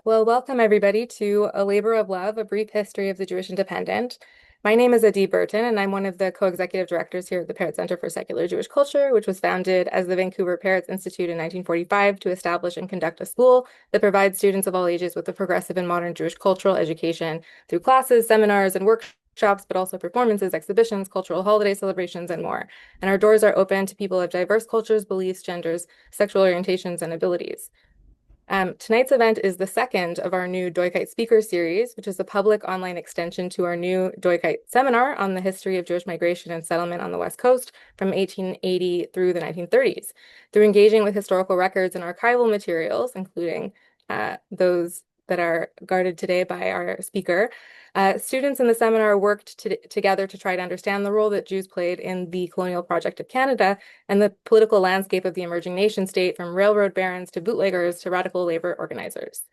Well, welcome everybody to A Labor of Love, a brief history of the Jewish Independent. My name is Adi Burton, and I'm one of the co-executive directors here at the Parrott Center for Secular Jewish Culture, which was founded as the Vancouver Parrots Institute in 1945 to establish and conduct a school that provides students of all ages with a progressive and modern Jewish cultural education through classes, seminars, and workshops, but also performances, exhibitions, cultural holiday celebrations, and more. And our doors are open to people of diverse cultures, beliefs, genders, sexual orientations, and abilities. Tonight's event is the second of our new Doikayt Speaker Series, which is a public online extension to our new Doikayt seminar on the history of Jewish migration and settlement on the West Coast from 1880 through the 1930s. Through engaging with historical records and archival materials, including those that are guarded today by our speaker, students in the seminar worked together to try to understand the role that Jews played in the colonial project of Canada and the political landscape of the emerging nation state, from railroad barons to bootleggers to radical labor organizers.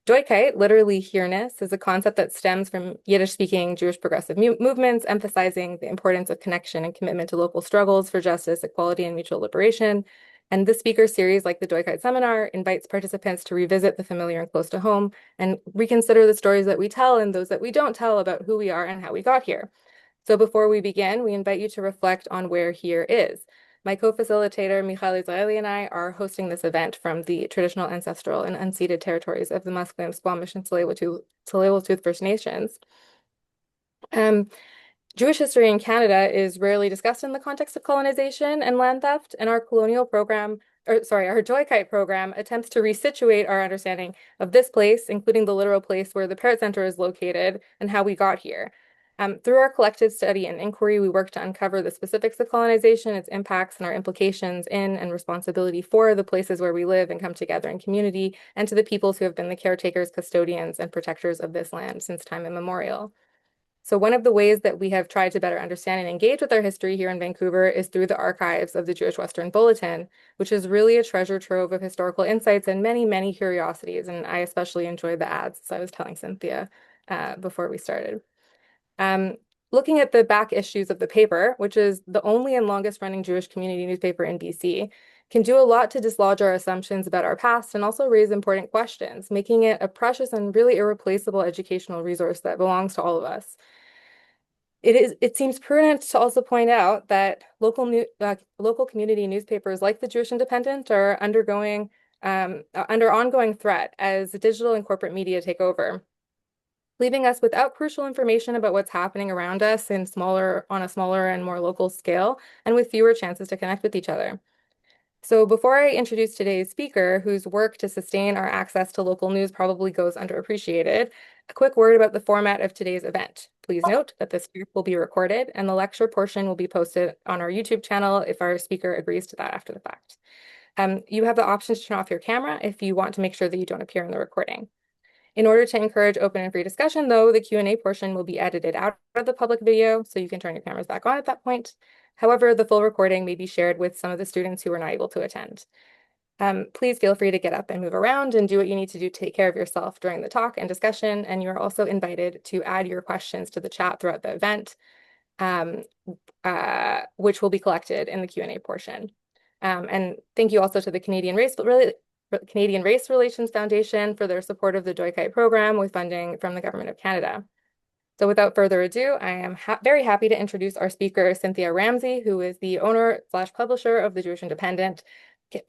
Doikayt, literally here-ness, is a concept that stems from Yiddish-speaking Jewish progressive movements, emphasizing the importance of connection and commitment to local struggles for justice, equality, and mutual liberation. And this speaker series, like the Doikayt Seminar, invites participants to revisit the familiar and close to home and reconsider the stories that we tell and those that we don't tell about who we are and how we got here. So before we begin, we invite you to reflect on where here is. My co-facilitator, Michal Israeli, and I are hosting this event from the traditional, ancestral, and unceded territories of the Musqueam, Squamish, and Tsleil-Waututh First Nations. Jewish history in Canada is rarely discussed in the context of colonization and land theft, and our our Doikayt program attempts to resituate our understanding of this place, including the literal place where the Parrott Center is located and how we got here. Through our collective study and inquiry, we work to uncover the specifics of colonization, its impacts, and our implications in and responsibility for the places where we live and come together in community, and to the peoples who have been the caretakers, custodians, and protectors of this land since time immemorial. So one of the ways that we have tried to better understand and engage with our history here in Vancouver is through the archives of the Jewish Western Bulletin, which is really a treasure trove of historical insights and many, many curiosities. And I especially enjoyed the ads, as I was telling Cynthia before we started. Looking at the back issues of the paper, which is the only and longest running Jewish community newspaper in BC, can do a lot to dislodge our assumptions about our past and also raise important questions, making it a precious and really irreplaceable educational resource that belongs to all of us. It seems prudent to also point out that local community newspapers like the Jewish Independent are undergoing under ongoing threat as digital and corporate media take over, leaving us without crucial information about what's happening around us on a smaller and more local scale, and with fewer chances to connect with each other. So before I introduce today's speaker, whose work to sustain our access to local news probably goes underappreciated, a quick word about the format of today's event. Please note that this group will be recorded and the lecture portion will be posted on our YouTube channel if our speaker agrees to that after the fact. You have the option to turn off your camera if you want to make sure that you don't appear in the recording. In order to encourage open and free discussion, though, the Q&A portion will be edited out of the public video, so you can turn your cameras back on at that point. However, the full recording may be shared with some of the students who were not able to attend. Please feel free to get up and move around and do what you need to do to take care of yourself during the talk and discussion, and you're also invited to add your questions to the chat throughout the event, which will be collected in the Q&A portion. And thank you also to the Canadian Race Relations Foundation for their support of the Doikayt program with funding from the Government of Canada. So without further ado, I am very happy to introduce our speaker, Cynthia Ramsay, who is the owner/publisher of the Jewish Independent,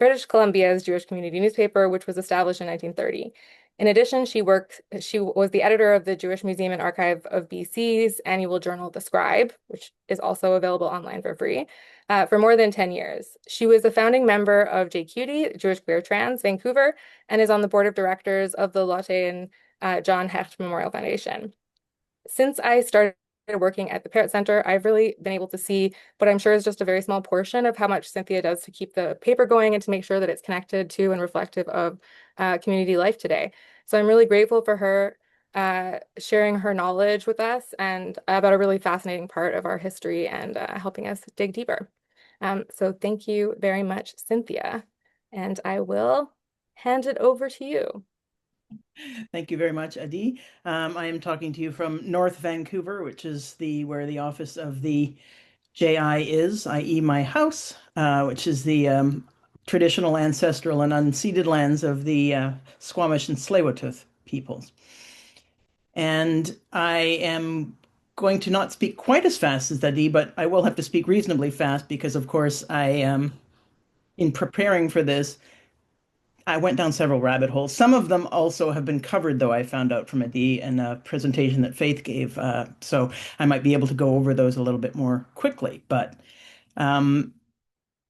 British Columbia's Jewish community newspaper, which was established in 1930. In addition, she was the editor of the Jewish Museum and Archive of BC's annual journal, The Scribe, which is also available online for free, for more than 10 years. She was a founding member of JQT, Jewish Queer Trans, Vancouver, and is on the board of directors of the Lotte and John Hecht Memorial Foundation. Since I started working at the Parrott Center, I've really been able to see what I'm sure is just a very small portion of how much Cynthia does to keep the paper going and to make sure that it's connected to and reflective of community life today. So I'm really grateful for her sharing her knowledge with us and about a really fascinating part of our history and helping us dig deeper. So thank you very much, Cynthia. And I will hand it over to you. Thank you very much, Adi. I am talking to you from North Vancouver, which is where the office of the JI is, i.e. my house, which is the traditional, ancestral, and unceded lands of the Squamish and Tsleil-Waututh peoples. And I am going to not speak quite as fast as Dadi, but I will have to speak reasonably fast because, of course, in preparing for this, I went down several rabbit holes. Some of them also have been covered, though, I found out from Adi in a presentation that Faith gave. So I might be able to go over those a little bit more quickly. But um,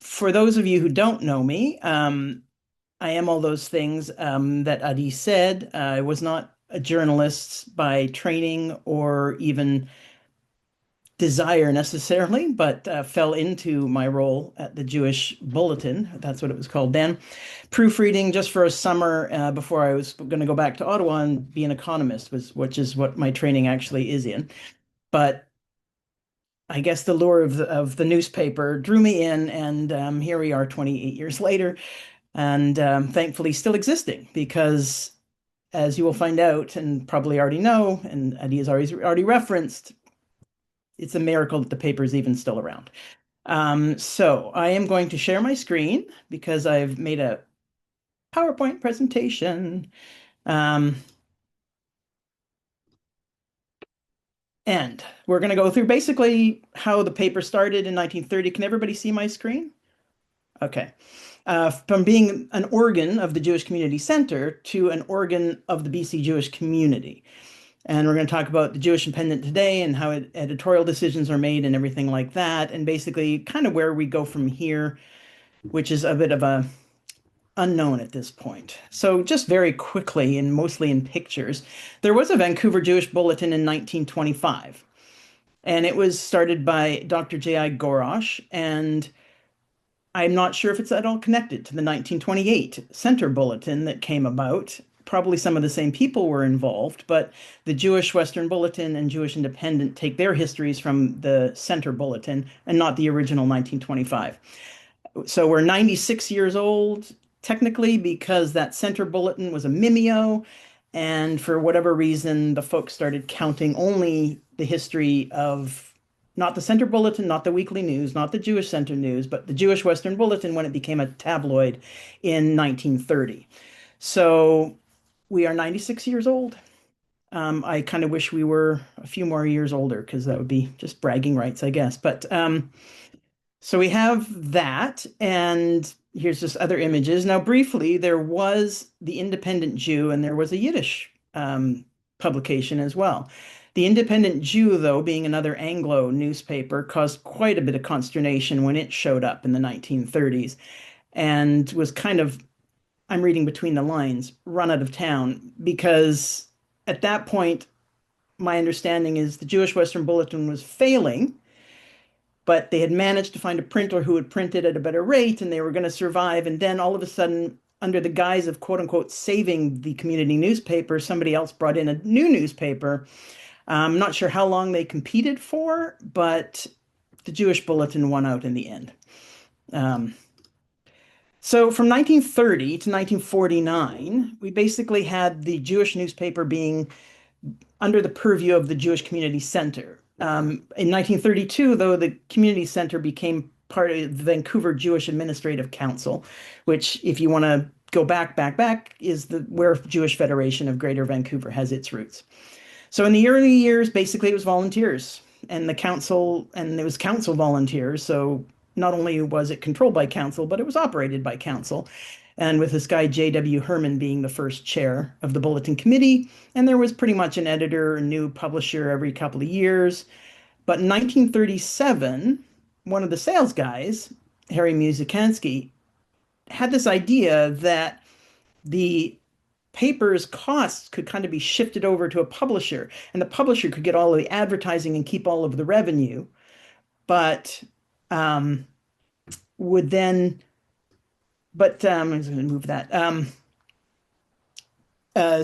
for those of you who don't know me, I am all those things that Adi said. I was not a journalist by training or even desire necessarily, but fell into my role at the Jewish Bulletin. That's what it was called then. Proofreading just for a summer before I was going to go back to Ottawa and be an economist, which is what my training actually is in. But I guess the lure of the newspaper drew me in, and here we are 28 years later, and thankfully still existing because, as you will find out and probably already know, and Adi has already referenced, it's a miracle that the paper is even still around. So I am going to share my screen because I've made a PowerPoint presentation. Um, and we're going to go through basically how the paper started in 1930. Can everybody see my screen? Okay. From being an organ of the Jewish Community Center to an organ of the BC Jewish community. And we're going to talk about the Jewish Independent today and how editorial decisions are made and everything like that. And basically kind of where we go from here, which is a bit of a unknown at this point. So just very quickly and mostly in pictures, there was a Vancouver Jewish Bulletin in 1925. And it was started by Dr. J.I. Gorosh, and I'm not sure if it's at all connected to the 1928 Center Bulletin that came about. Probably some of the same people were involved, but the Jewish Western Bulletin and Jewish Independent take their histories from the Center Bulletin and not the original 1925. So we're 96 years old, technically, because that Center Bulletin was a mimeo, and for whatever reason, the folks started counting only the history of not the Center Bulletin, not the Weekly News, not the Jewish Center News, but the Jewish Western Bulletin when it became a tabloid in 1930. So we are 96 years old. I kind of wish we were a few more years older because that would be just bragging rights, I guess. But so we have that, and here's just other images. Now, briefly, there was the Independent Jew, and there was a Yiddish publication as well. The Independent Jew, though, being another Anglo newspaper, caused quite a bit of consternation when it showed up in the 1930s and was kind of, I'm reading between the lines, run out of town because at that point, my understanding is the Jewish Western Bulletin was failing, but they had managed to find a printer who would print it at a better rate and they were going to survive. And then all of a sudden, under the guise of quote unquote saving the community newspaper, somebody else brought in a new newspaper. I'm not sure how long they competed for, but the Jewish Bulletin won out in the end. So from 1930 to 1949, we basically had the Jewish newspaper being under the purview of the Jewish Community Center. In 1932, though, the Community Center became part of the Vancouver Jewish Administrative Council, which, if you want to go back, is where Jewish Federation of Greater Vancouver has its roots. So in the early years, basically it was volunteers and the council, and it was council volunteers. So not only was it controlled by council, but it was operated by council. And with this guy, J.W. Herman, being the first chair of the Bulletin Committee. And there was pretty much an editor, a new publisher every couple of years. But in 1937, one of the sales guys, Harry Musikansky, had this idea that the paper's costs could kind of be shifted over to a publisher, and the publisher could get all of the advertising and keep all of the revenue, but would then, I'm going to move that.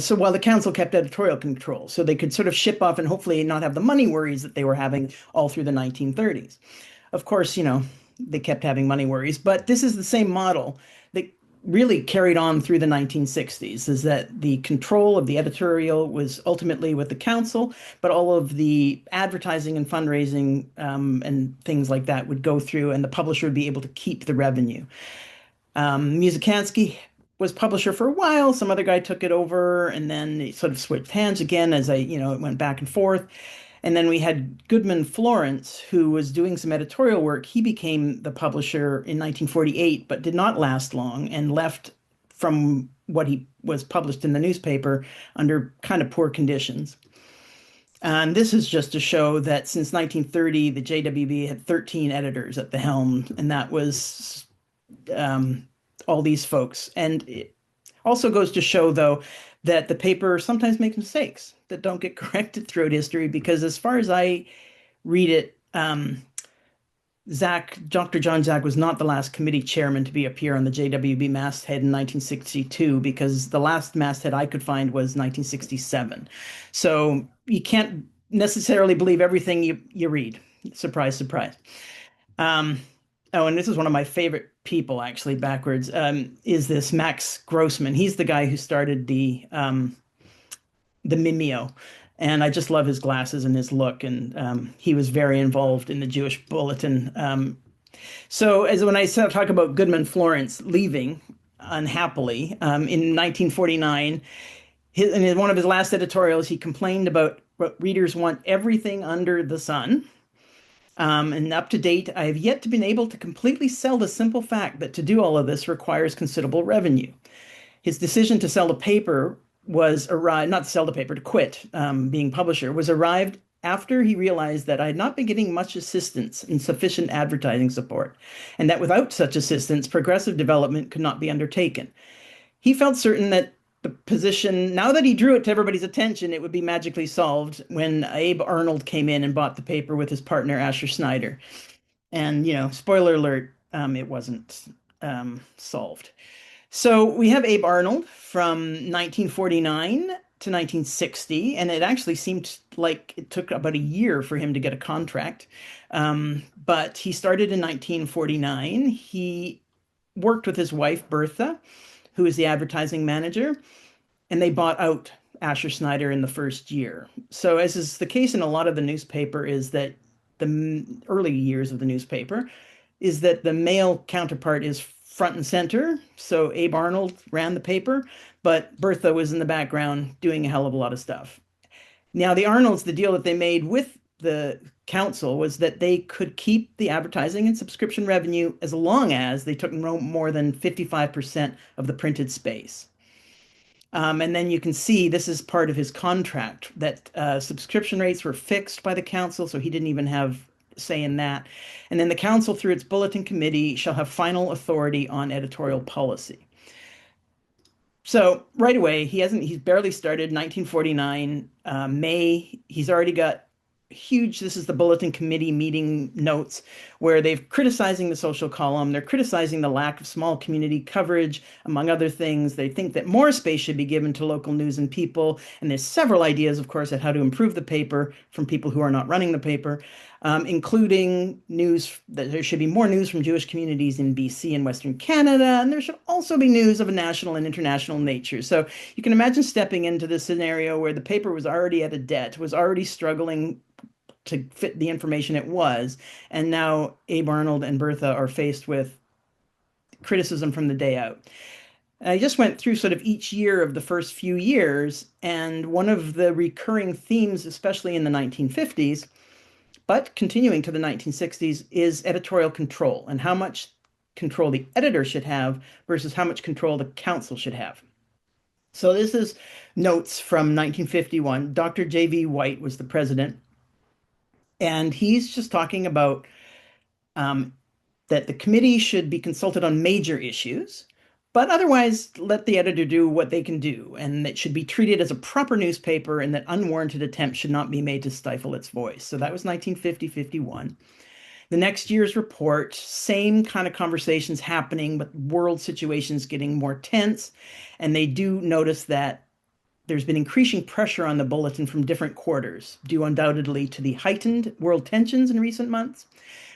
So while the council kept editorial control, so they could sort of ship off and hopefully not have the money worries that they were having all through the 1930s. Of course, they kept having money worries, but this is the same model that really carried on through the 1960s, is that the control of the editorial was ultimately with the council, but all of the advertising and fundraising and things like that would go through, and the publisher would be able to keep the revenue. Musikansky was publisher for a while. Some other guy took it over, and then it sort of switched hands again as it went back and forth. And then we had Goodman Florence, who was doing some editorial work. He became the publisher in 1948, but did not last long and left from what he was published in the newspaper under kind of poor conditions. And this is just to show that since 1930, the JWB had 13 editors at the helm, and that was all these folks. And it also goes to show, though, that the paper sometimes makes mistakes that don't get corrected throughout history, because as far as I read it, Dr. John Zak was not the last committee chairman to appear on the JWB masthead in 1962, because the last masthead I could find was 1967. So you can't necessarily believe everything you read. Surprise, surprise. Oh, and this is one of my favorite people, actually, backwards, is this Max Grossman. He's the guy who started the mimeo. And I just love his glasses and his look. And he was very involved in the Jewish Bulletin. So as when I talk about Goodman Florence leaving unhappily in 1949, in one of his last editorials, he complained about what readers want everything under the sun. And up to date, I have yet to been able to completely sell the simple fact that to do all of this requires considerable revenue. His decision to sell the paper was arrived, not to sell the paper, to quit being publisher, was arrived after he realized that I had not been getting much assistance and sufficient advertising support, and that without such assistance, progressive development could not be undertaken. He felt certain that the position, now that he drew it to everybody's attention, it would be magically solved when Abe Arnold came in and bought the paper with his partner, Asher Snyder. And, spoiler alert, it wasn't solved. So we have Abe Arnold from 1949 to 1960, and it actually seemed like it took about a year for him to get a contract. But he started in 1949. He worked with his wife, Bertha, who is the advertising manager, and they bought out Asher Snyder in the first year. So, as is the case in a lot of the newspaper, is that the early years of the newspaper is that the male counterpart is front and center. So Abe Arnold ran the paper, but Bertha was in the background doing a hell of a lot of stuff. Now, the Arnolds, the deal that they made with the council was that they could keep the advertising and subscription revenue as long as they took no more than 55% of the printed space. And then you can see this is part of his contract, that subscription rates were fixed by the council, so he didn't even have say in that. And then the council, through its bulletin committee, shall have final authority on editorial policy. So right away, he's barely started, 1949, May, he's already got huge, this is the bulletin committee meeting notes, where they're criticizing the social column, they're criticizing the lack of small community coverage, among other things. They think that more space should be given to local news and people, and there's several ideas, of course, at how to improve the paper from people who are not running the paper, including news that there should be more news from Jewish communities in BC and Western Canada, and there should also be news of a national and international nature. So you can imagine stepping into this scenario where the paper was already at a debt, was already struggling to fit the information it was, and now Abe Arnold and Bertha are faced with criticism from the day out. And I just went through sort of each year of the first few years, and one of the recurring themes, especially in the 1950s, but continuing to the 1960s, is editorial control and how much control the editor should have versus how much control the council should have. So this is notes from 1951. Dr. J.V. White was the president, and he's just talking about that the committee should be consulted on major issues, but otherwise let the editor do what they can do, and it should be treated as a proper newspaper, and that unwarranted attempts should not be made to stifle its voice. So that was 1950-51. The next year's report, same kind of conversations happening, but world situations getting more tense, and they do notice that there's been increasing pressure on the bulletin from different quarters, due undoubtedly to the heightened world tensions in recent months,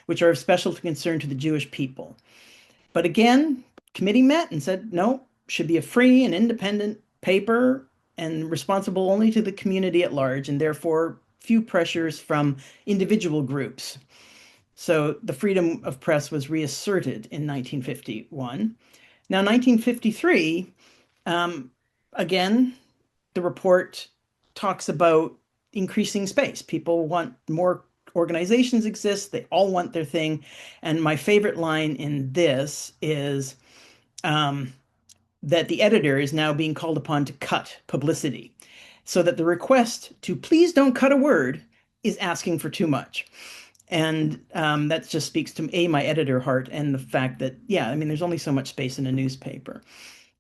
which are of special concern to the Jewish people. But again, committee met and said, no, should be a free and independent paper and responsible only to the community at large, and therefore few pressures from individual groups. So the freedom of press was reasserted in 1951. Now, 1953, um, again, the report talks about increasing space. People want more organizations exist. They all want their thing. And my favorite line in this is um, that the editor is now being called upon to cut publicity, so that the request to please don't cut a word is asking for too much. And that just speaks to my editor heart and the fact that, yeah, I mean, there's only so much space in a newspaper.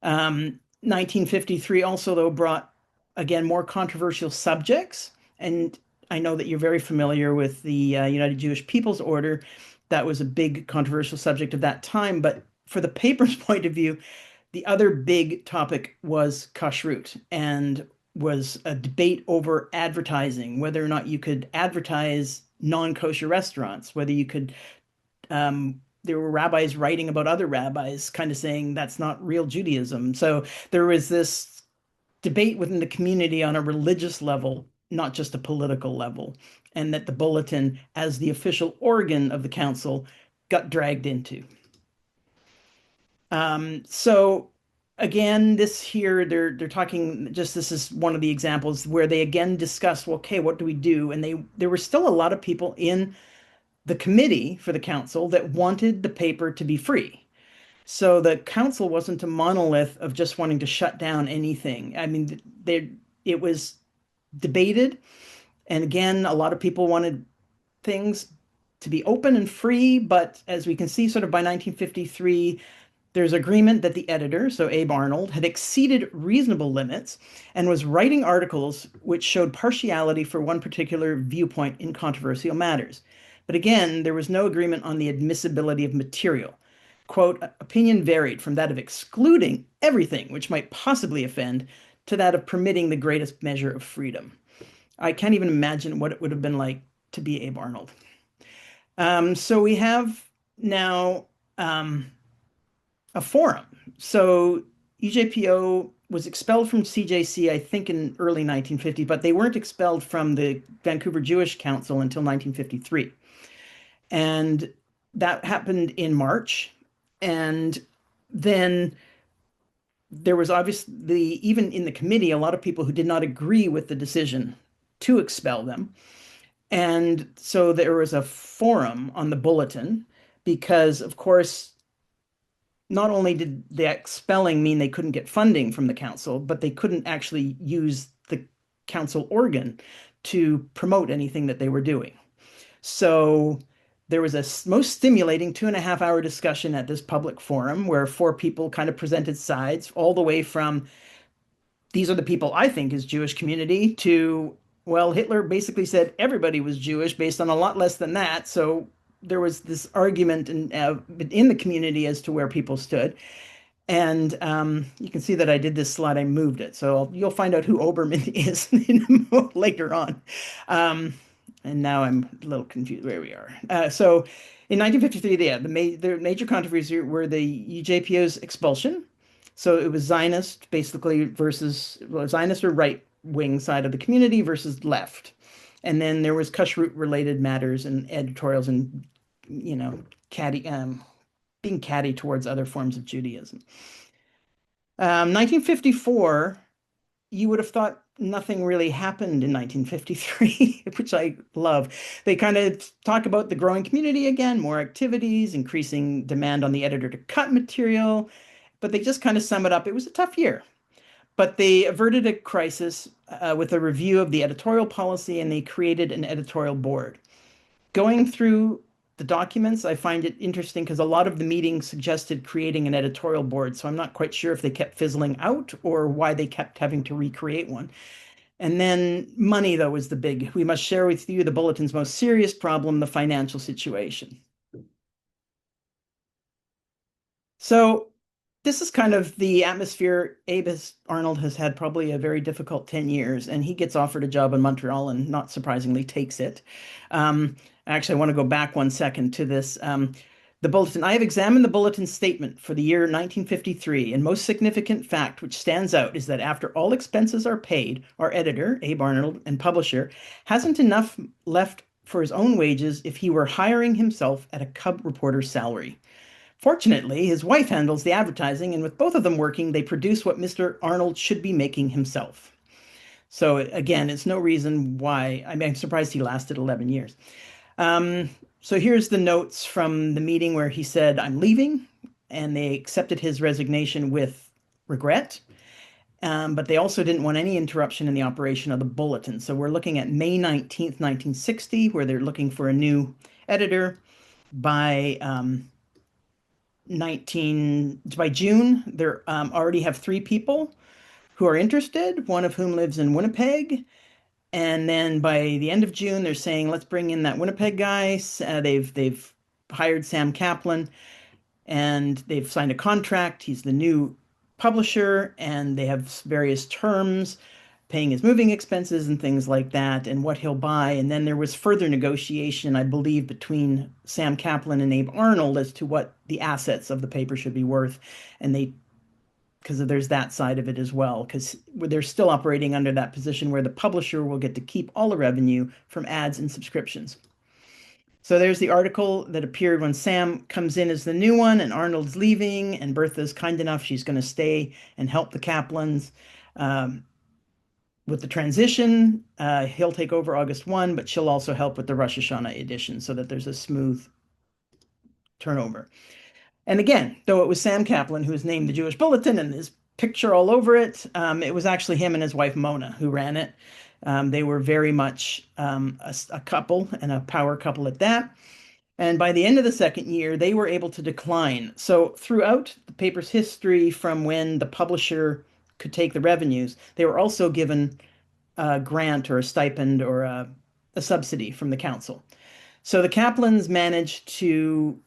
1953 also, though, brought again more controversial subjects. And I know that you're very familiar with the United Jewish People's Order. That was a big controversial subject of that time. But for the paper's point of view, the other big topic was kashrut and was a debate over advertising, whether or not you could advertise non-kosher restaurants, whether you could there were rabbis writing about other rabbis, kind of saying that's not real Judaism. So there was this debate within the community on a religious level, not just a political level, and that the bulletin, as the official organ of the council, got dragged into. So again, this here, they're talking just this is one of the examples where they again discuss, well, okay, what do we do? And there were still a lot of people in the committee for the council that wanted the paper to be free. So the council wasn't a monolith of just wanting to shut down anything. I mean, it was debated, and again, a lot of people wanted things to be open and free, but as we can see, sort of by 1953, there's agreement that the editor, so Abe Arnold, had exceeded reasonable limits and was writing articles which showed partiality for one particular viewpoint in controversial matters. But again, there was no agreement on the admissibility of material. Quote, opinion varied from that of excluding everything which might possibly offend to that of permitting the greatest measure of freedom. I can't even imagine what it would have been like to be Abe Arnold. So we have now a forum. So EJPO was expelled from CJC, I think, in early 1950, but they weren't expelled from the Vancouver Jewish Council until 1953. And that happened in March. And then there was obviously, even in the committee, a lot of people who did not agree with the decision to expel them. And so there was a forum on the bulletin because, of course, not only did the expelling mean they couldn't get funding from the council, but they couldn't actually use the council organ to promote anything that they were doing. So there was a most stimulating 2.5 hour discussion at this public forum where 4 people kind of presented sides, all the way from these are the people I think is Jewish community to, well, Hitler basically said everybody was Jewish based on a lot less than that. So there was this argument in the community as to where people stood. And you can see that I did this slide, I moved it. So you'll find out who Oberman is later on. And now I'm a little confused where we are. So in 1953, yeah, the major controversy were the EJPO's expulsion. So it was Zionist basically versus, well, Zionist or right wing side of the community versus left. And then there was kashrut related matters and editorials and, catty, being catty towards other forms of Judaism. 1954, you would have thought nothing really happened in 1953, which I love. They kind of talk about the growing community again, more activities, increasing demand on the editor to cut material, but they just kind of sum it up. It was a tough year, but they averted a crisis with a review of the editorial policy, and they created an editorial board. Going through the documents, I find it interesting because a lot of the meetings suggested creating an editorial board. So I'm not quite sure if they kept fizzling out or why they kept having to recreate one. And then money, though, was the big. We must share with you the bulletin's most serious problem, the financial situation. So this is kind of the atmosphere. Arnold has had probably a very difficult 10 years, and he gets offered a job in Montreal and not surprisingly takes it. Actually, I want to go back 1 second to this. The bulletin. I have examined the bulletin statement for the year 1953, and most significant fact which stands out is that after all expenses are paid, our editor, Abe Arnold, and publisher hasn't enough left for his own wages if he were hiring himself at a cub reporter's salary. Fortunately, his wife handles the advertising, and with both of them working, they produce what Mr. Arnold should be making himself. So again, it's no reason why. I mean, I'm surprised he lasted 11 years. Um, so here's the notes from the meeting where he said, "I'm leaving," and they accepted his resignation with regret. But they also didn't want any interruption in the operation of the bulletin. So we're looking at May 19th, 1960, where they're looking for a new editor. By 19 by June, they already have 3 people who are interested, one of whom lives in Winnipeg. And then by the end of June, they're saying, let's bring in that Winnipeg guy. They've hired Sam Kaplan, and they've signed a contract. He's the new publisher, and they have various terms, paying his moving expenses and things like that, and what he'll buy. And then there was further negotiation, I believe, between Sam Kaplan and Abe Arnold as to what the assets of the paper should be worth. And they, because there's that side of it as well, because they're still operating under that position where the publisher will get to keep all the revenue from ads and subscriptions. So there's the article that appeared when Sam comes in as the new one and Arnold's leaving, and Bertha's kind enough. She's going to stay and help the Kaplans with the transition. He'll take over August 1, but she'll also help with the Rosh Hashanah edition so that there's a smooth turnover. And again, though it was Sam Kaplan who was named the Jewish Bulletin and his picture all over it, it was actually him and his wife Mona who ran it. They were very much a couple, and a power couple at that. And by the end of the second year, they were able to decline. So throughout the paper's history, from when the publisher could take the revenues, they were also given a grant or a stipend or a subsidy from the council. So the Kaplans managed to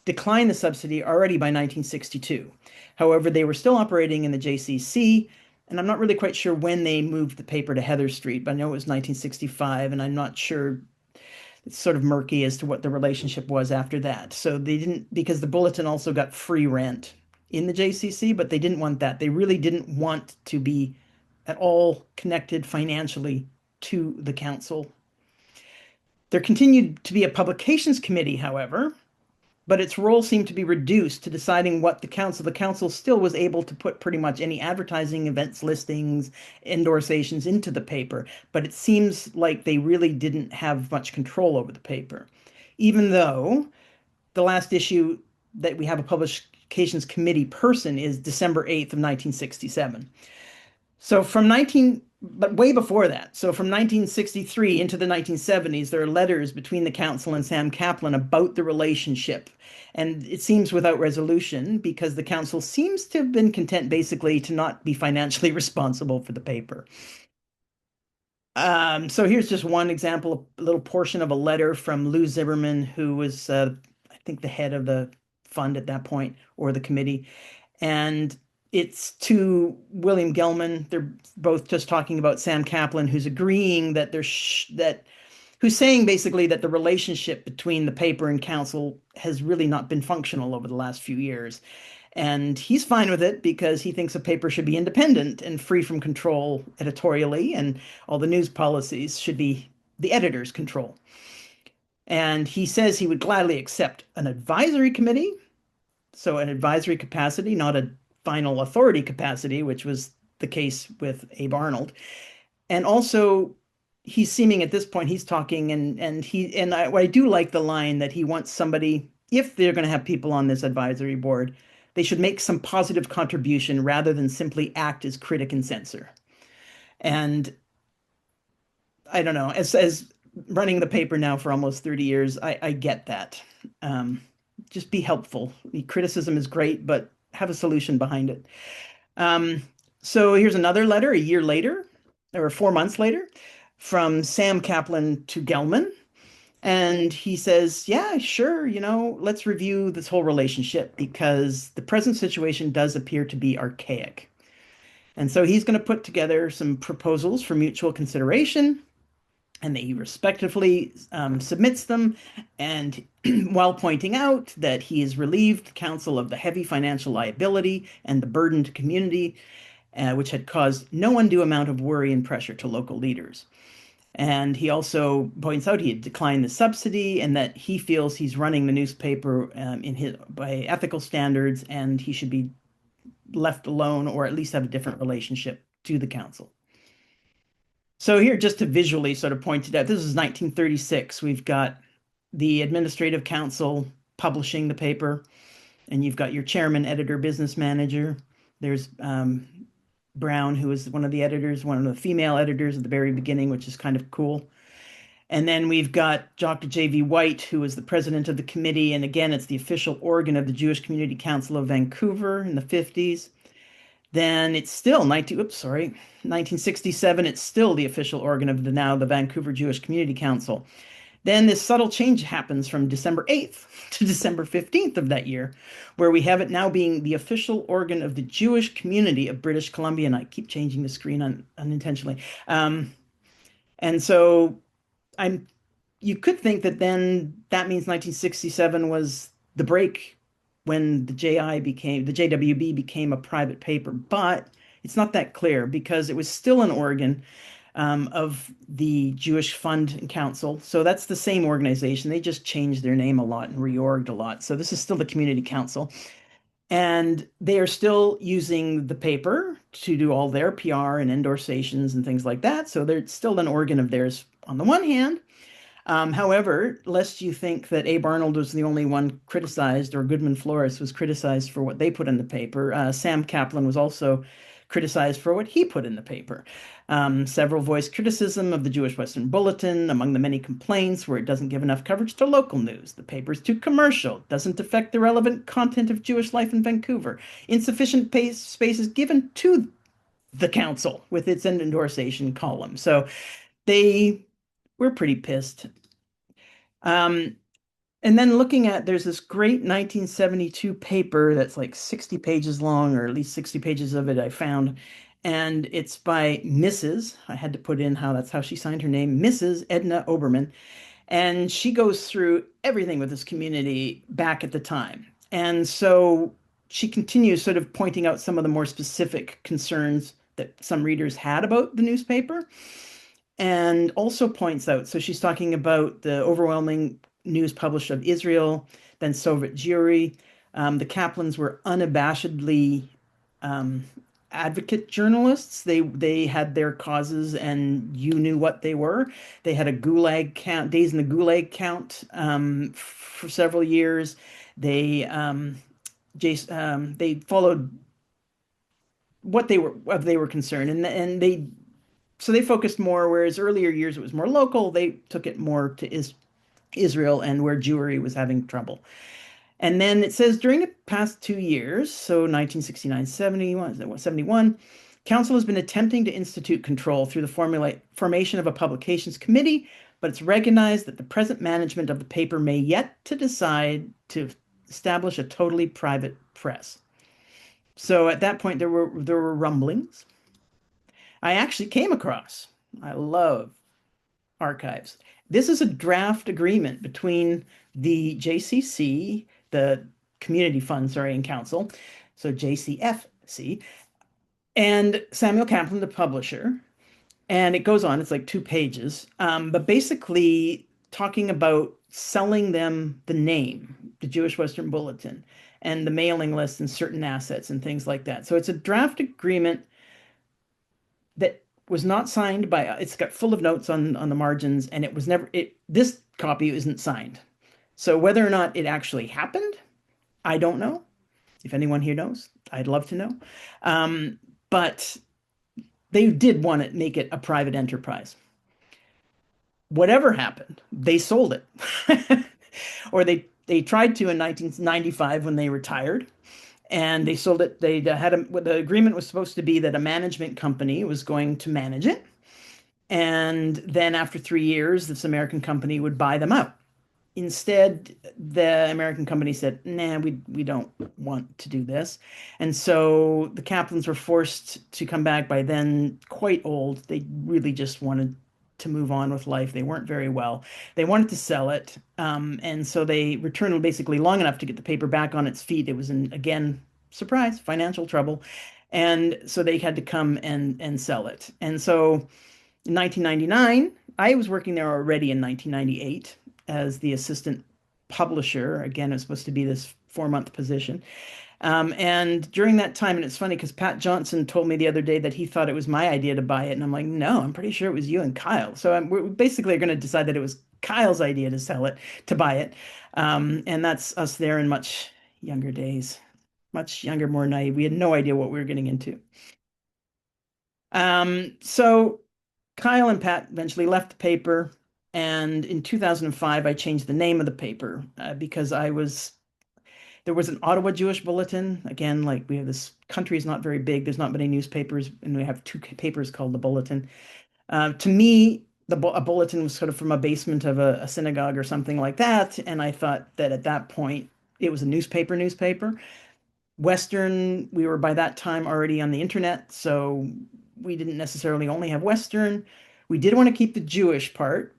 decline the subsidy already by 1962. However, they were still operating in the JCC, and I'm not really quite sure when they moved the paper to Heather Street, but I know it was 1965, and I'm not sure. It's sort of murky as to what the relationship was after that. So they didn't, because the Bulletin also got free rent in the JCC, but they didn't want that. They really didn't want to be at all connected financially to the council. There continued to be a publications committee, however, but its role seemed to be reduced to deciding what the council still was able to put pretty much any advertising, events, listings, endorsations into the paper, but it seems like they really didn't have much control over the paper, even though the last issue that we have a publications committee person is December 8th of 1967. So but way before that, so from 1963 into the 1970s, there are letters between the council and Sam Kaplan about the relationship. And it seems without resolution because the council seems to have been content basically to not be financially responsible for the paper. So here's just one example, a little portion of a letter from Lou Zimmerman, who was, I think, the head of the fund at that point, or the committee. And it's to William Gelman. They're both just talking about Sam Kaplan, who's agreeing that who's saying basically that the relationship between the paper and council has really not been functional over the last few years. And he's fine with it because he thinks a paper should be independent and free from control editorially, and all the news policies should be the editor's control. And he says he would gladly accept an advisory committee, so an advisory capacity, not a final authority capacity, which was the case with Abe Arnold. And also, he's seeming at this point, he's talking, I do like the line that he wants somebody, if they're going to have people on this advisory board, they should make some positive contribution rather than simply act as critic and censor. And I don't know, as running the paper now for almost 30 years, I get that. Just be helpful. Criticism is great, but have a solution behind it. So here's another letter a year later, or 4 months later, from Sam Kaplan to Gelman. And he says, yeah, sure, let's review this whole relationship because the present situation does appear to be archaic. And so he's going to put together some proposals for mutual consideration, and he respectfully submits them, and while pointing out that he has relieved the council of the heavy financial liability and the burden to community, which had caused no undue amount of worry and pressure to local leaders. And he also points out he had declined the subsidy and that he feels he's running the newspaper in his by ethical standards and he should be left alone or at least have a different relationship to the council. So here, just to visually sort of point it out, this is 1936. We've got the administrative council publishing the paper, and you've got your chairman, editor, business manager. There's Brown, who was one of the editors, one of the female editors at the very beginning, which is kind of cool. And then we've got Dr. J.V. White, who is the president of the committee. And again, it's the official organ of the Jewish Community Council of Vancouver in the 50s. Then it's still 1967, it's still the official organ of the Vancouver Jewish Community Council. Then this subtle change happens from December 8th to December 15th of that year, where we have it now being the official organ of the Jewish community of British Columbia. And I keep changing the screen unintentionally. And so I'm you could think that then that means 1967 was the break when the JWB became a private paper, but it's not that clear because it was still an organ of the Jewish Fund and Council. So that's the same organization. They just changed their name a lot and reorged a lot. So this is still the Community Council. And they are still using the paper to do all their PR and endorsations and things like that. So they're still an organ of theirs on the one hand. However, lest you think that Abe Arnold was the only one criticized or Goodman Flores was criticized for what they put in the paper, Sam Kaplan was also criticized for what he put in the paper. Several voiced criticism of the Jewish Western Bulletin. Among the many complaints were it doesn't give enough coverage to local news. The paper is too commercial, doesn't affect the relevant content of Jewish life in Vancouver. Insufficient space is given to the council with its endorsation column. So they were pretty pissed. And then looking at, there's this great 1972 paper that's like 60 pages long, or at least 60 pages of it I found. And it's by I had to put in that's how she signed her name, Mrs. Edna Oberman. And she goes through everything with this community back at the time. And so she continues sort of pointing out some of the more specific concerns that some readers had about the newspaper and also points out, so she's talking about the overwhelming news published of Israel, then Soviet Jewry. The Kaplans were unabashedly advocate journalists. They had their causes, and you knew what they were. They had a gulag count, days in the gulag count for several years. They followed what they were concerned, and they focused more, whereas earlier years it was more local. They took it more to Israel and where Jewry was having trouble. And then it says during the past 2 years, so 1969, 71, Council has been attempting to institute control through the formation of a publications committee, but it's recognized that the present management of the paper may yet to decide to establish a totally private press. So at that point, there were rumblings. I actually came across, I love archives. This is a draft agreement between the JCC, the Community Fund, and Council, so JCFC, and Samuel Kaplan, the publisher. And it goes on, it's like 2 pages, but basically talking about selling them the name, the Jewish Western Bulletin, and the mailing list and certain assets and things like that. So it's a draft agreement that was not signed by, it's got full of notes on the margins, and it was never, this copy isn't signed. So whether or not it actually happened, I don't know. If anyone here knows, I'd love to know. But they did want to make it a private enterprise. Whatever happened, they sold it. Or they tried to in 1995 when they retired. And they sold it. They had the agreement was supposed to be that a management company was going to manage it. And then after 3 years, this American company would buy them out. Instead, the American company said, nah, we don't want to do this. And so the Kaplans were forced to come back, by then quite old. They really just wanted to move on with life. They weren't very well. They wanted to sell it. And so they returned basically long enough to get the paper back on its feet. It was again, surprise, financial trouble. And so they had to come and sell it. And so In 1999, I was working there already in 1998 as the assistant publisher. Again, it's supposed to be this 4-month position. And during that time, and it's funny because Pat Johnson told me the other day that he thought it was my idea to buy it. And I'm like, no, I'm pretty sure it was you and Kyle. So we're basically going to decide that it was Kyle's idea to sell it, to buy it. And that's us there in much younger days, much younger, more naive. We had no idea what we were getting into. So Kyle and Pat eventually left the paper. And in 2005, I changed the name of the paper because there was an Ottawa Jewish Bulletin. Again, like we have this country is not very big. There's not many newspapers, and we have two papers called the Bulletin. To me, a bulletin was sort of from a basement of a synagogue or something like that, and I thought that at that point it was a newspaper. Newspaper. Western, we were by that time already on the internet, so we didn't necessarily only have Western. We did want to keep the Jewish part.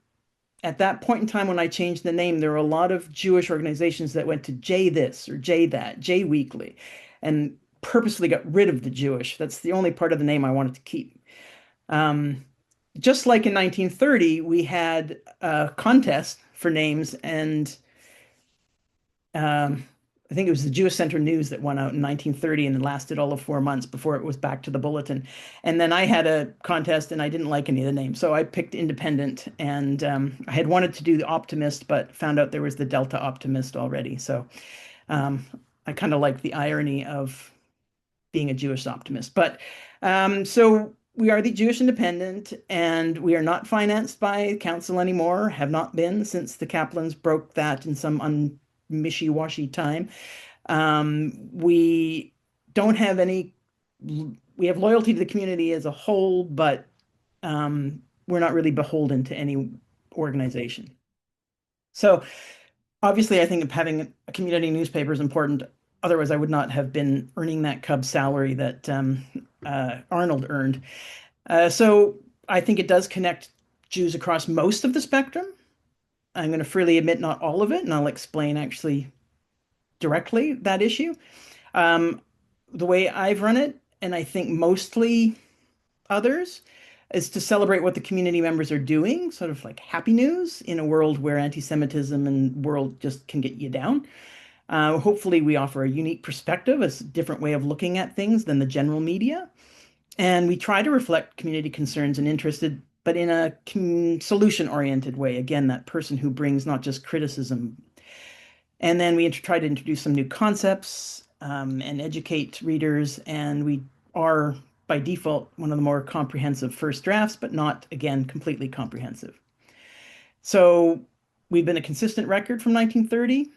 At that point in time when I changed the name, there were a lot of Jewish organizations that went to J this or J that, J Weekly, and purposely got rid of the Jewish. That's the only part of the name I wanted to keep. Um, just like in 1930, we had a contest for names, and um, I think it was the Jewish Center News that won out in 1930 and it lasted all of 4 months before it was back to the Bulletin. And then I had a contest and I didn't like any of the names. So I picked Independent and I had wanted to do the Optimist, but found out there was the Delta Optimist already. So um, I kind of like the irony of being a Jewish optimist. But so we are the Jewish Independent, and we are not financed by council anymore, have not been since the Kaplans broke that in some mishy-washy time. We don't have any, we have loyalty to the community as a whole, but we're not really beholden to any organization. So obviously, I think having a community newspaper is important. Otherwise, I would not have been earning that Cub salary that Arnold earned. So I think it does connect Jews across most of the spectrum. I'm going to freely admit not all of it, and I'll explain actually directly that issue. Um, the way I've run it, and I think mostly others, is to celebrate what the community members are doing, sort of like happy news in a world where anti-Semitism and world just can get you down. Hopefully, we offer a unique perspective, a different way of looking at things than the general media. And we try to reflect community concerns and interested, but in a solution-oriented way. Again, that person who brings not just criticism. And then we try to introduce some new concepts and educate readers. And we are, by default, one of the more comprehensive first drafts, but not, again, completely comprehensive. So we've been a consistent record from 1930.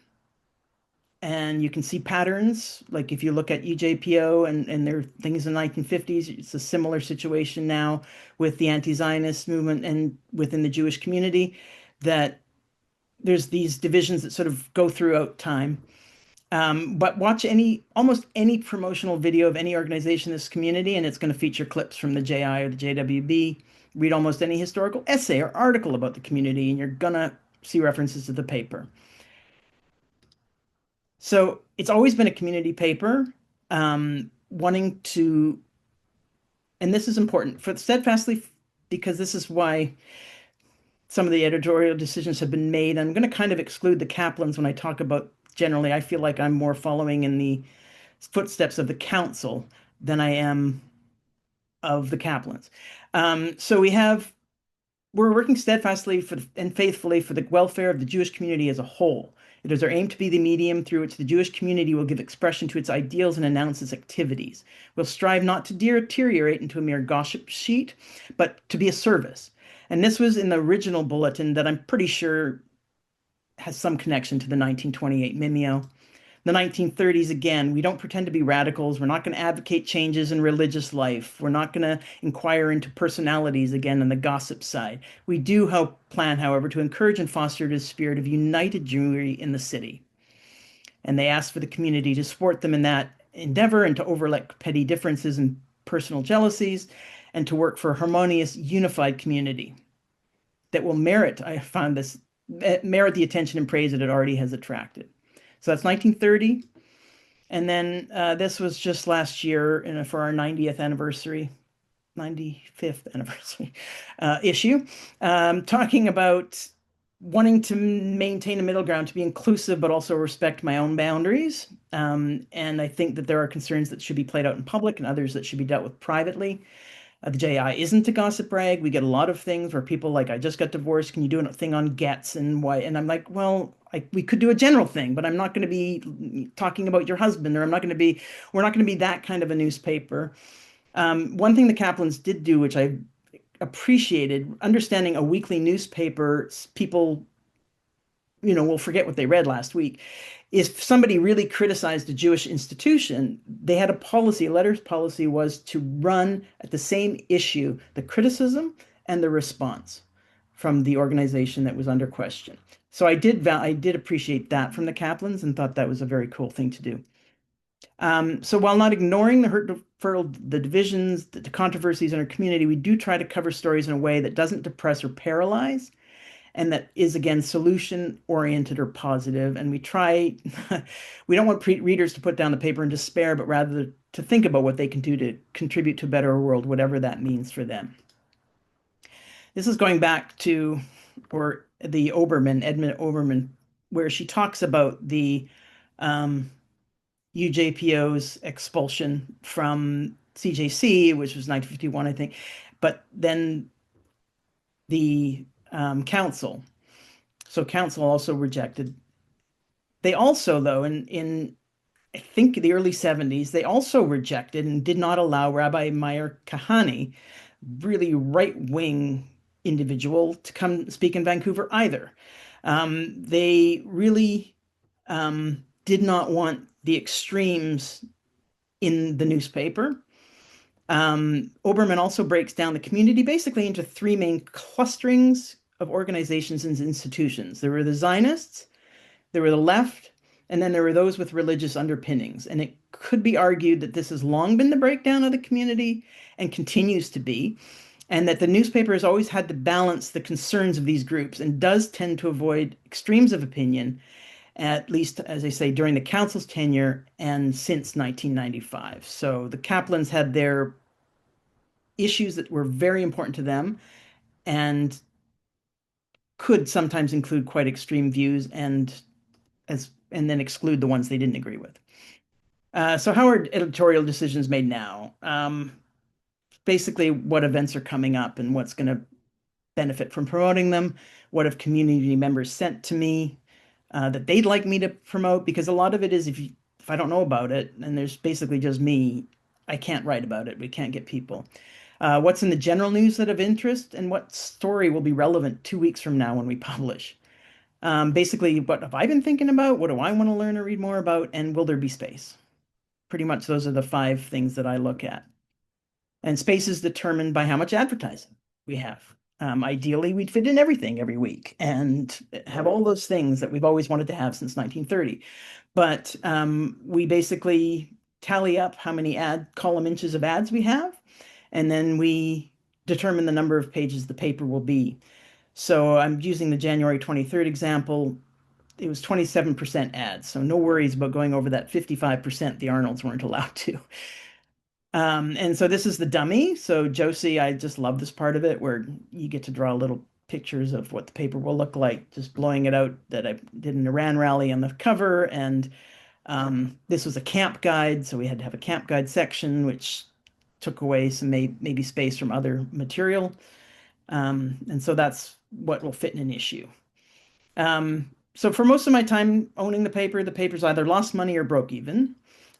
And you can see patterns, like if you look at EJPO and there are things in the 1950s, it's a similar situation now with the anti-Zionist movement and within the Jewish community, that there's these divisions that sort of go throughout time. But watch almost any promotional video of any organization in this community, and it's going to feature clips from the JI or the JWB. Read almost any historical essay or article about the community, and you're going to see references to the paper. So it's always been a community paper, wanting to, and this is important for steadfastly, because this is why some of the editorial decisions have been made. I'm going to kind of exclude the Kaplans when I talk about generally. I feel like I'm more following in the footsteps of the council than I am of the Kaplans. So we're working steadfastly and faithfully for the welfare of the Jewish community as a whole. It is our aim to be the medium through which the Jewish community will give expression to its ideals and announce its activities. We'll strive not to deteriorate into a mere gossip sheet, but to be a service. And this was in the original bulletin that I'm pretty sure has some connection to the 1928 mimeo. The 1930s, again, we don't pretend to be radicals. We're not going to advocate changes in religious life. We're not going to inquire into personalities again on the gossip side. We do plan, however, to encourage and foster the spirit of united Jewry in the city. And they asked for the community to support them in that endeavor and to overlook petty differences and personal jealousies and to work for a harmonious, unified community that will merit, I found this, merit the attention and praise that it already has attracted. So that's 1930. And then this was just last year for our 90th anniversary. 95th anniversary issue, talking about wanting to maintain a middle ground to be inclusive, but also respect my own boundaries. And I think that there are concerns that should be played out in public and others that should be dealt with privately. The JI isn't a gossip rag. We get a lot of things where people like, I just got divorced. Can you do a thing on gets and why? And I'm like, well, we could do a general thing, but I'm not going to be talking about your husband, or we're not going to be that kind of a newspaper. One thing the Kaplans did do, which I appreciated, understanding a weekly newspaper, people, will forget what they read last week. If somebody really criticized a Jewish institution, they had a policy, a letters policy was to run at the same issue, the criticism and the response from the organization that was under question. So I did appreciate that from the Kaplans and thought that was a very cool thing to do. So while not ignoring the hurtful, the divisions, the controversies in our community, we do try to cover stories in a way that doesn't depress or paralyze, and that is again solution oriented or positive. And we try, we don't want readers to put down the paper in despair, but rather to think about what they can do to contribute to a better world, whatever that means for them. This is going back to, or the Edmund Oberman, where she talks about the UJPO's expulsion from CJC, which was 1951, I think. But then the council. So council also rejected. They also, though, in I think the early 70s, they also rejected and did not allow Rabbi Meir Kahane, really right-wing individual, to come speak in Vancouver either. They really did not want the extremes in the newspaper. Oberman also breaks down the community basically into three main clusterings of organizations and institutions. There were the Zionists, there were the left, and then there were those with religious underpinnings. And it could be argued that this has long been the breakdown of the community and continues to be, and that the newspaper has always had to balance the concerns of these groups and does tend to avoid extremes of opinion, at least, as I say, during the council's tenure and since 1995. So the Kaplans had their issues that were very important to them and could sometimes include quite extreme views and then exclude the ones they didn't agree with. So how are editorial decisions made now? Basically, what events are coming up and what's going to benefit from promoting them? What have community members sent to me that they'd like me to promote? Because a lot of it is if I don't know about it and there's basically just me, I can't write about it. We can't get people. What's in the general news that of interest, and what story will be relevant 2 weeks from now when we publish? Basically, what have I been thinking about? What do I want to learn or read more about? And will there be space? Pretty much those are the 5 things that I look at. And space is determined by how much advertising we have. Ideally, we'd fit in everything every week and have all those things that we've always wanted to have since 1930. But we basically tally up how many column inches of ads we have, and then we determine the number of pages the paper will be. So I'm using the January 23rd example. It was 27% ads, so no worries about going over that 55% the Arnolds weren't allowed to. And so this is the dummy. So Josie, I just love this part of it where you get to draw little pictures of what the paper will look like, just blowing it out that I did an Iran rally on the cover. And this was a camp guide, so we had to have a camp guide section, which took away some maybe space from other material. And so that's what will fit in an issue. So for most of my time owning the paper's either lost money or broke even.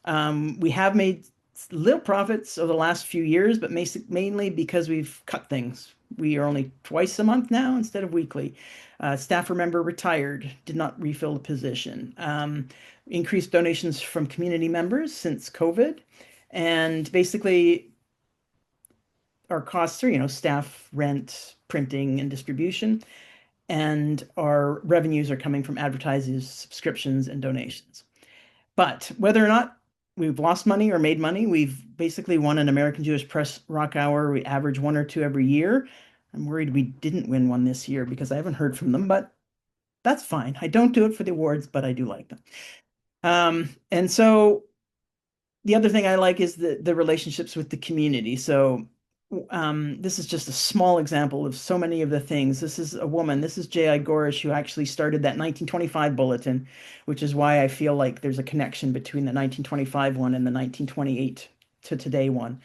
We have made little profits over the last few years, but mainly because we've cut things. We are only twice a month now instead of weekly. Staffer member retired, did not refill the position. Increased donations from community members since COVID. And basically, our costs are, staff, rent, printing, and distribution. And our revenues are coming from advertisers, subscriptions, and donations. But whether or not we've lost money or made money, we've basically won an American Jewish Press Rock Hour. We average 1 or 2 every year. I'm worried we didn't win one this year because I haven't heard from them, but that's fine. I don't do it for the awards, but I do like them. And so the other thing I like is the relationships with the community. So This is just a small example of so many of the things. This is a woman. This is J.I. Gorish, who actually started that 1925 bulletin, which is why I feel like there's a connection between the 1925 one and the 1928 to today one.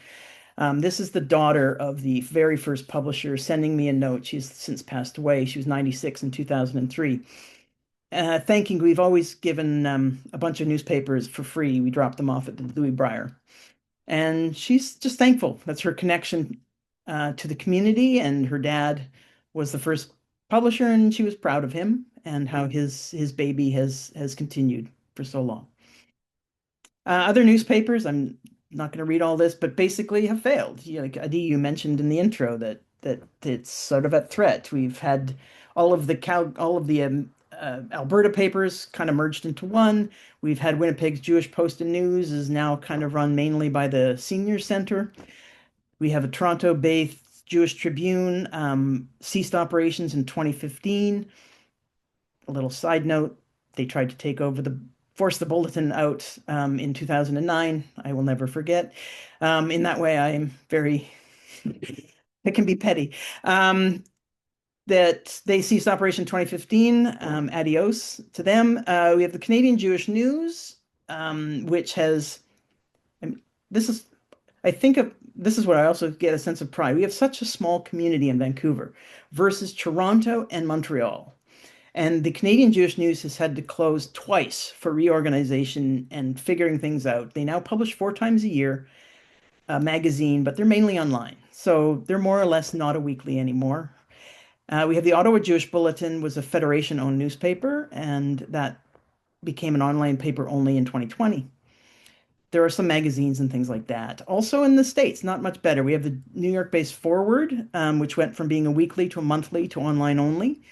This is the daughter of the very first publisher sending me a note. She's since passed away. She was 96 in 2003. Thanking, we've always given a bunch of newspapers for free. We dropped them off at the Louis Breyer. And she's just thankful. That's her connection to the community. And her dad was the first publisher, and she was proud of him and how his baby has continued for so long. Other newspapers, I'm not going to read all this, but basically have failed. Like Adi, you mentioned in the intro that it's sort of at threat. We've had all of the Alberta papers kind of merged into one. We've had Winnipeg's Jewish Post and News is now kind of run mainly by the Senior Center. We have a Toronto-based Jewish Tribune, ceased operations in 2015. A little side note, they tried to force the bulletin out in 2009. I will never forget. In that way, I am very, it can be petty. That they ceased operation 2015. Adios to them. We have the Canadian Jewish News, which has, I mean, this is, I think of, this is where I also get a sense of pride. We have such a small community in Vancouver versus Toronto and Montreal. And the Canadian Jewish News has had to close twice for reorganization and figuring things out. They now publish 4 times a year, a magazine, but they're mainly online. So they're more or less not a weekly anymore. We have the Ottawa Jewish Bulletin, was a federation-owned newspaper, and that became an online paper only in 2020. There are some magazines and things like that. Also in the States, not much better. We have the New York-based Forward, which went from being a weekly to a monthly to online only.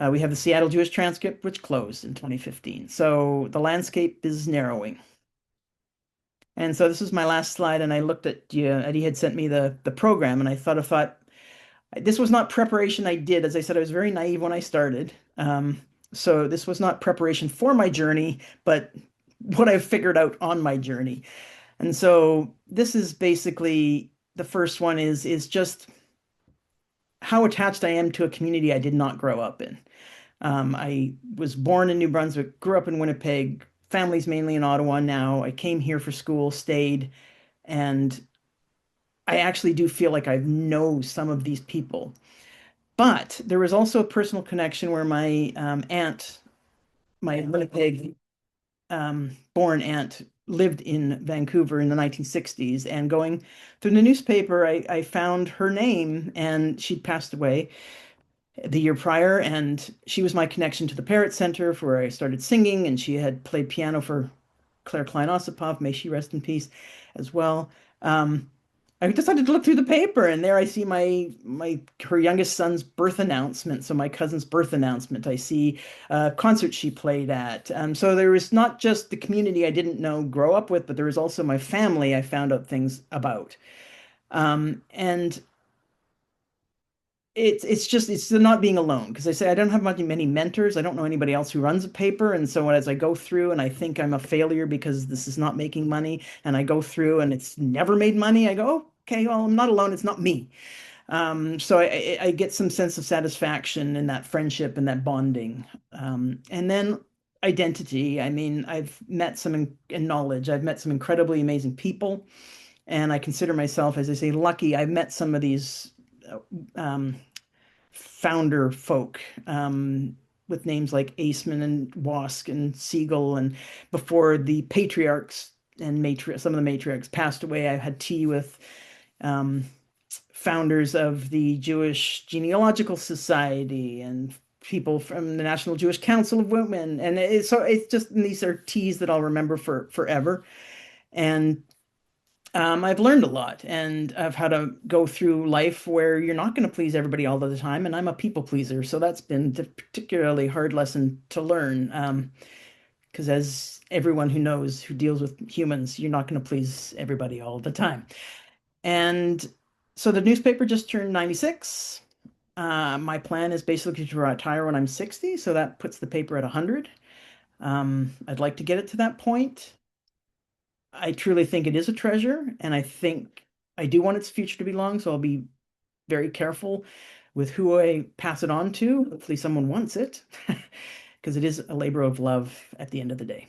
We have the Seattle Jewish Transcript, which closed in 2015. So the landscape is narrowing. And so this is my last slide, and I looked at, Eddie had sent me the program, and I thought, this was not preparation I did. As I said, I was very naive when I started. So this was not preparation for my journey, but what I've figured out on my journey. And so this is basically, the first one is just how attached I am to a community I did not grow up in. I was born in New Brunswick, grew up in Winnipeg, family's mainly in Ottawa now. I came here for school, stayed, and I actually do feel like I know some of these people. But there was also a personal connection where my aunt, my Winnipeg born aunt, lived in Vancouver in the 1960s. And going through the newspaper, I found her name, and she'd passed away the year prior. And she was my connection to the Parrott Center, where I started singing, and she had played piano for Claire Klein-Ossipoff, may she rest in peace, as well. I decided to look through the paper, and there I see her youngest son's birth announcement. So my cousin's birth announcement. I see a concert she played at. So there was not just the community I didn't know grow up with, but there was also my family I found out things about. And it's the not being alone, because I say I don't have many mentors. I don't know anybody else who runs a paper, and so as I go through and I think I'm a failure because this is not making money, and I go through and it's never made money, I go, oh, okay, well, I'm not alone. It's not me. So I get some sense of satisfaction in that friendship and that bonding. And then identity. I mean, I've met in knowledge. I've met some incredibly amazing people, and I consider myself, as I say, lucky. I've met some of these um, founder folk with names like Aceman and Wask and Siegel, and before the patriarchs and some of the matriarchs passed away, I had tea with um, founders of the Jewish Genealogical Society and people from the National Jewish Council of Women, and it's just, and these are teas that I'll remember forever. And I've learned a lot, and I've had to go through life where you're not going to please everybody all the time, and I'm a people pleaser, so that's been a particularly hard lesson to learn. Because as everyone who knows, who deals with humans, you're not going to please everybody all the time. And so the newspaper just turned 96. My plan is basically to retire when I'm 60, so that puts the paper at 100. I'd like to get it to that point. I truly think it is a treasure, and I think I do want its future to be long, so I'll be very careful with who I pass it on to. Hopefully someone wants it, because it is a labor of love at the end of the day.